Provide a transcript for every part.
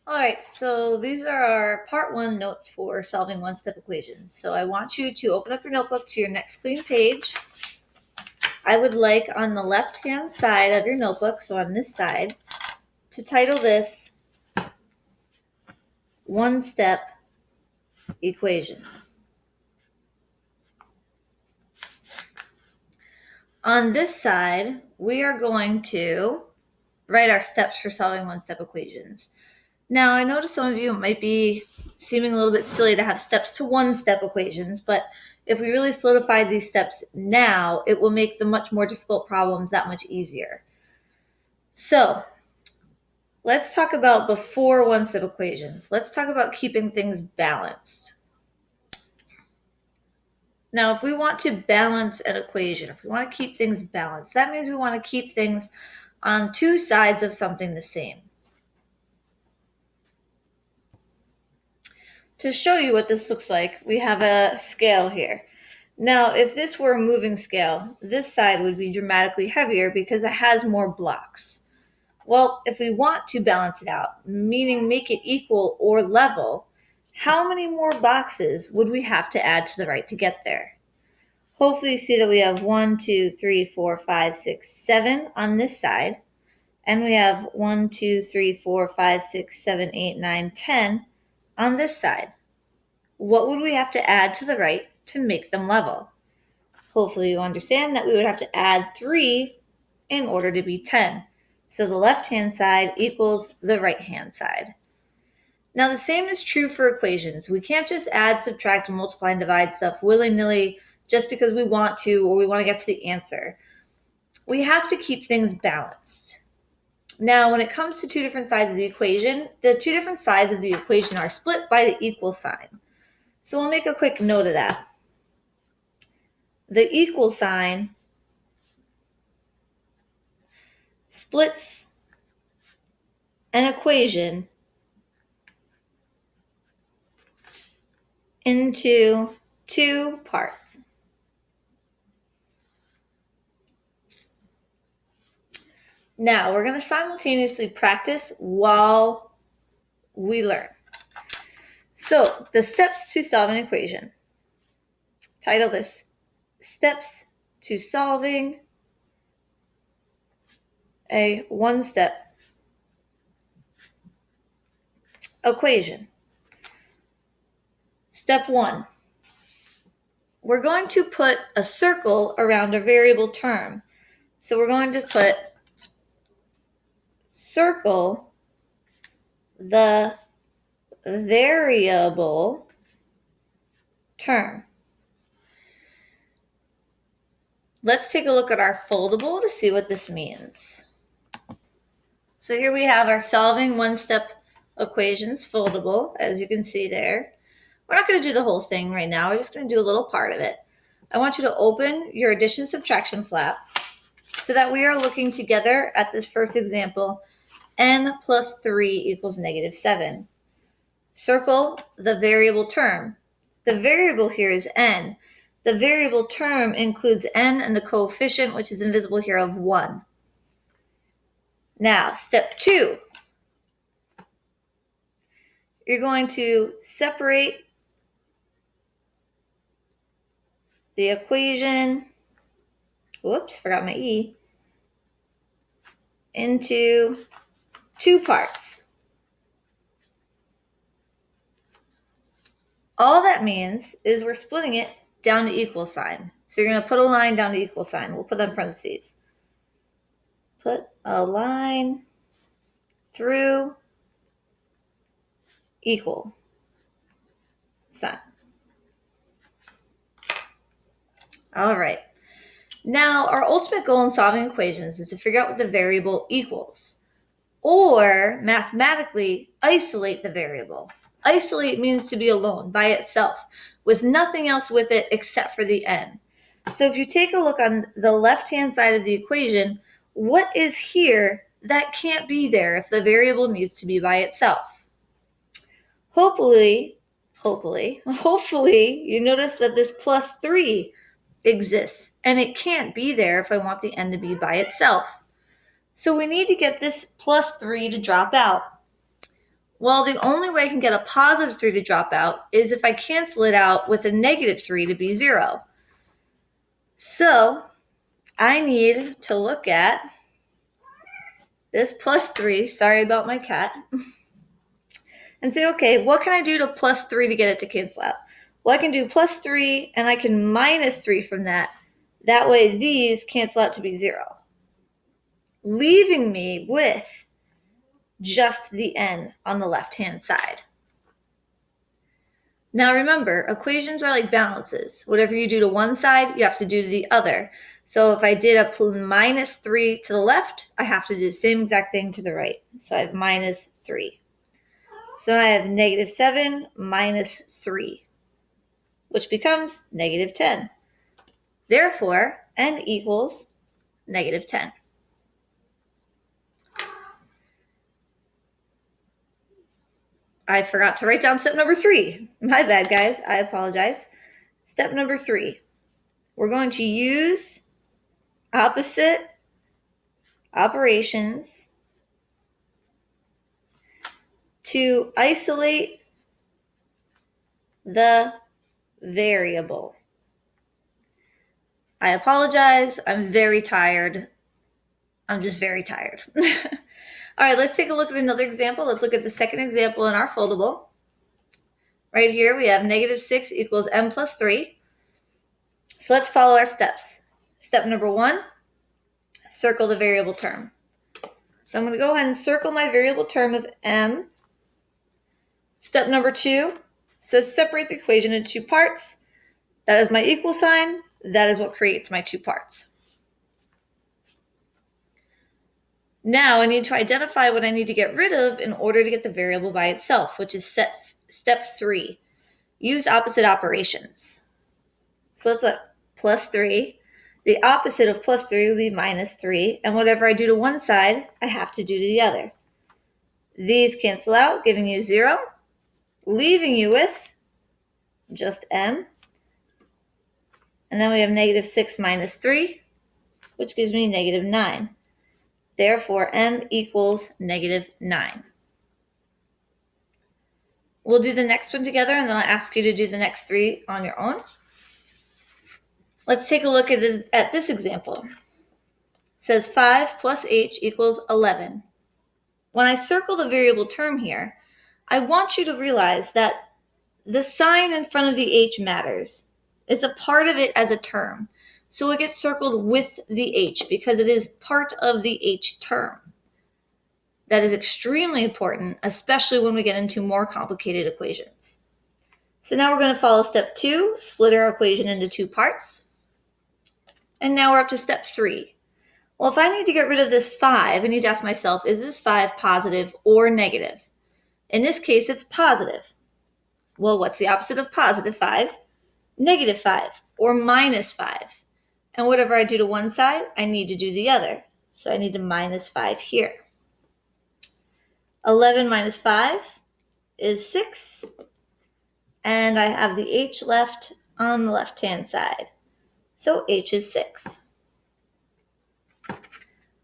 All right, so these are our part one notes for solving one-step equations. So I want you to open up your notebook to your next clean page. I would like on the left-hand side of your notebook, so on this side, to title this one-step equations. On this side, we are going to write our steps for solving one-step equations. Now, I notice some of you might be seeming a little bit silly to have steps to one-step equations, but if we really solidify these steps now, it will make the much more difficult problems that much easier. So, let's talk about before one-step equations. Let's talk about keeping things balanced. Now, if we want to balance an equation, if we want to keep things balanced, that means we want to keep things on two sides of something the same. To show you what this looks like, we have a scale here. Now, if this were a moving scale, this side would be dramatically heavier because it has more blocks. Well, if we want to balance it out, meaning make it equal or level, how many more boxes would we have to add to the right to get there? Hopefully you see that we have 1, 2, 3, 4, 5, 6, 7 on this side. And we have 1, 2, 3, 4, 5, 6, 7, 8, 9, 10 on this side. What would we have to add to the right to make them level? Hopefully you understand that we would have to add 3 in order to be 10. So the left-hand side equals the right-hand side. Now the same is true for equations. We can't just add, subtract, and multiply and divide stuff willy-nilly just because we want to or we want to get to the answer. We have to keep things balanced. Now, when it comes to two different sides of the equation, the two different sides of the equation are split by the equal sign. So we'll make a quick note of that. The equal sign splits an equation into two parts. Now, we're going to simultaneously practice while we learn. So, the steps to solve an equation. Title this Steps to Solving a One-Step Equation. Step 1. We're going to put a circle around a variable term. So we're going to put circle the variable term. Let's take a look at our foldable to see what this means. So here we have our solving one-step equations foldable, as you can see there. We're not going to do the whole thing right now. We're just going to do a little part of it. I want you to open your addition subtraction flap so that we are looking together at this first example, n plus 3 equals negative 7. Circle the variable term. The variable here is n. The variable term includes n and the coefficient, which is invisible here, of 1. Now, step 2. You're going to separate the equation, whoops, forgot my E, into two parts. All that means is we're splitting it down to equal sign. So you're going to put a line down to equal sign. We'll put that in parentheses. Put a line through equal sign. All right. Now, our ultimate goal in solving equations is to figure out what the variable equals, or mathematically isolate the variable. Isolate means to be alone, by itself, with nothing else with it except for the n. So if you take a look on the left-hand side of the equation, what is here that can't be there if the variable needs to be by itself? Hopefully, you notice that this plus 3 exists, and it can't be there if I want the n to be by itself. So we need to get this plus 3 to drop out. Well, the only way I can get a positive 3 to drop out is if I cancel it out with a negative 3 to be 0. So I need to look at this plus 3, sorry about my cat, and say, okay, what can I do to plus 3 to get it to cancel out? Well, I can do plus 3 and I can minus 3 from that. That way these cancel out to be 0, leaving me with just the n on the left-hand side. Now remember, equations are like balances. Whatever you do to one side, you have to do to the other. So if I did a minus 3 to the left, I have to do the same exact thing to the right. So I have minus 3. So I have negative 7 minus 3, which becomes negative 10. Therefore, n equals negative 10. I forgot to write down step number 3. My bad, guys. I apologize. Step number 3. We're going to use opposite operations to isolate the variable. I apologize. I'm very tired. I'm just very tired. All right, let's take a look at another example. Let's look at the second example in our foldable. Right here, we have negative 6 equals m plus 3. So let's follow our steps. Step number 1, circle the variable term. So I'm going to go ahead and circle my variable term of m. Step number 2 says separate the equation into 2 parts. That is my equal sign. That is what creates my 2 parts. Now I need to identify what I need to get rid of in order to get the variable by itself, which is step 3. Use opposite operations. So let's look. Plus 3. The opposite of plus 3 would be minus 3. And whatever I do to one side, I have to do to the other. These cancel out, giving you 0, leaving you with just m. And then we have negative 6 minus 3, which gives me negative 9. Therefore, m equals negative 9. We'll do the next one together, and then I'll ask you to do the next 3 on your own. Let's take a look at this example. It says 5 plus h equals 11. When I circle the variable term here, I want you to realize that the sign in front of the h matters. It's a part of it as a term. So it gets circled with the h because it is part of the h term. That is extremely important, especially when we get into more complicated equations. So now we're going to follow step 2, split our equation into 2 parts. And now we're up to step 3. Well, if I need to get rid of this 5, I need to ask myself, is this 5 positive or negative? In this case, it's positive. Well, what's the opposite of positive 5? Negative 5 or minus 5. And whatever I do to one side, I need to do the other. So I need to minus 5 here. 11 minus 5 is 6. And I have the h left on the left-hand side. So h is 6.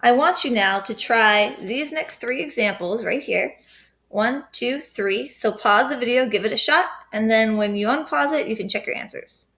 I want you now to try these next 3 examples right here. 1, 2, 3. So pause the video, give it a shot, and then when you unpause it, you can check your answers.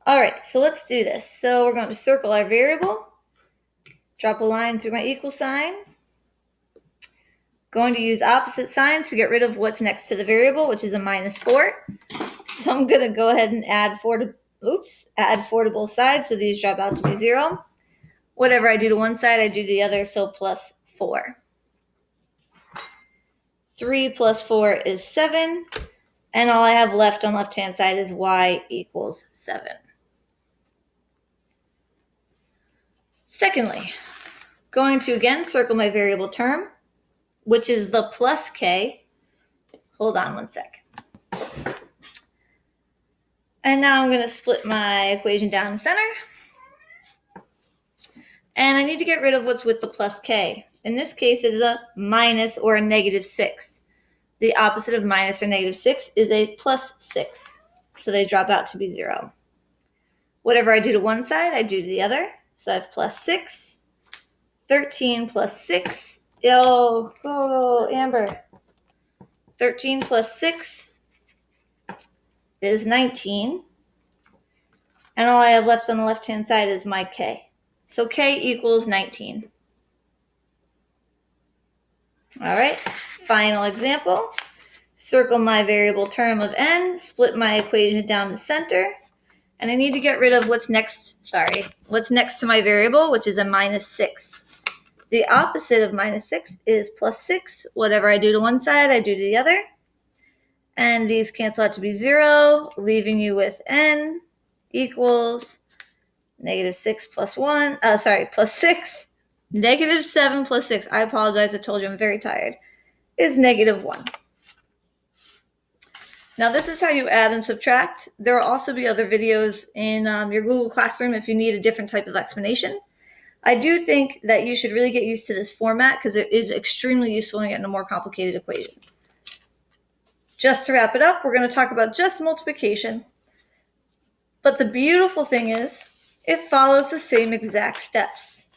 All right, so let's do this. So we're going to circle our variable, drop a line through my equal sign. Going to use opposite signs to get rid of what's next to the variable, which is a minus 4. So I'm going to go ahead and add 4 to both sides, so these drop out to be 0. Whatever I do to one side, I do to the other, so plus 4. 3 plus 4 is 7, and all I have left on left-hand side is y equals 7. Secondly, going to again circle my variable term, which is the plus k. Hold on one sec. And now I'm going to split my equation down the center. And I need to get rid of what's with the plus k. In this case, it is a minus or a negative 6. The opposite of minus or negative 6 is a plus 6. So they drop out to be 0. Whatever I do to one side, I do to the other. So I have plus 6 13 plus 6. Oh, Amber. 13 plus 6 is 19. And all I have left on the left-hand side is my k. So k equals 19. All right, final example. Circle my variable term of n, split my equation down the center, and I need to get rid of what's next to my variable, which is a minus 6. The opposite of minus 6 is plus 6. Whatever I do to one side, I do to the other. And these cancel out to be 0, leaving you with n equals negative 6 plus 1. Plus 6. Negative 7 plus 6. I apologize. I told you I'm very tired. Is negative 1. Now, this is how you add and subtract. There will also be other videos in your Google Classroom if you need a different type of explanation. I do think that you should really get used to this format because it is extremely useful in getting to more complicated equations. Just to wrap it up, we're going to talk about just multiplication. But the beautiful thing is it follows the same exact steps.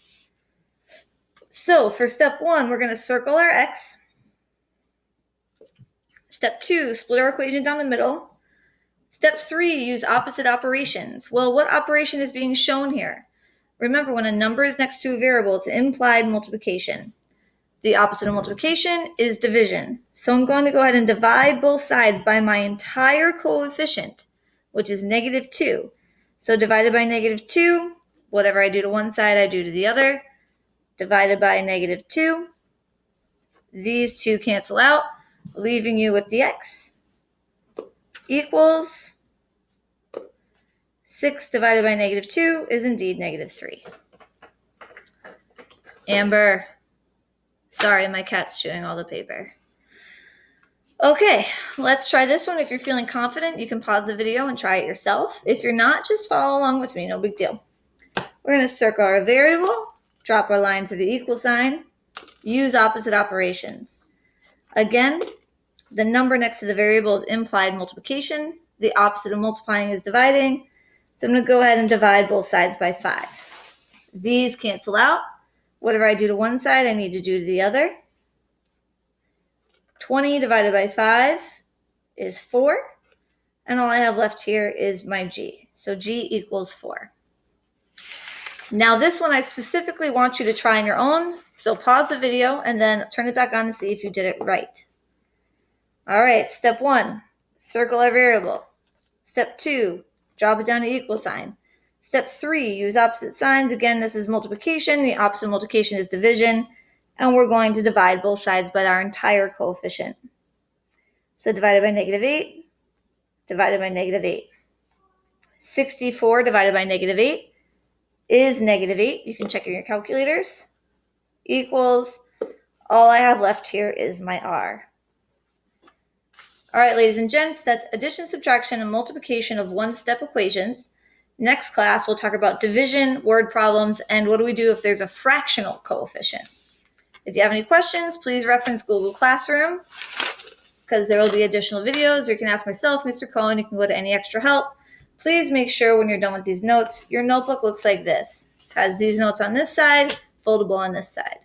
So for step 1, we're going to circle our x. Step 2, split our equation down the middle. Step 3, use opposite operations. Well, what operation is being shown here? Remember, when a number is next to a variable, it's implied multiplication. The opposite of multiplication is division. So I'm going to go ahead and divide both sides by my entire coefficient, which is negative 2. So divided by negative 2, whatever I do to one side, I do to the other. Divided by negative 2. These two cancel out, leaving you with the x equals 6 divided by negative 2 is indeed negative 3. Amber. Sorry, my cat's chewing all the paper. Okay, let's try this one. If you're feeling confident, you can pause the video and try it yourself. If you're not, just follow along with me. No big deal. We're going to circle our variable, drop our line through the equal sign, use opposite operations. Again, the number next to the variable is implied multiplication. The opposite of multiplying is dividing. So I'm going to go ahead and divide both sides by 5. These cancel out. Whatever I do to one side, I need to do to the other. 20 divided by 5 is 4. And all I have left here is my g. So g equals 4. Now this one I specifically want you to try on your own. So pause the video and then turn it back on and see if you did it right. All right, step 1, circle our variable. Step 2, drop it down to equal sign. Step 3, use opposite signs. Again, this is multiplication. The opposite of multiplication is division. And we're going to divide both sides by our entire coefficient. So divided by negative 8, divided by negative 8. 64 divided by negative 8 is negative 8. You can check in your calculators. Equals, all I have left here is my r. All right, ladies and gents, that's addition, subtraction, and multiplication of one-step equations. Next class, we'll talk about division, word problems, and what do we do if there's a fractional coefficient. If you have any questions, please reference Google Classroom because there will be additional videos, or you can ask myself, Mr. Cohen. You can go to any extra help. Please make sure when you're done with these notes, your notebook looks like this. It has these notes on this side, foldable on this side.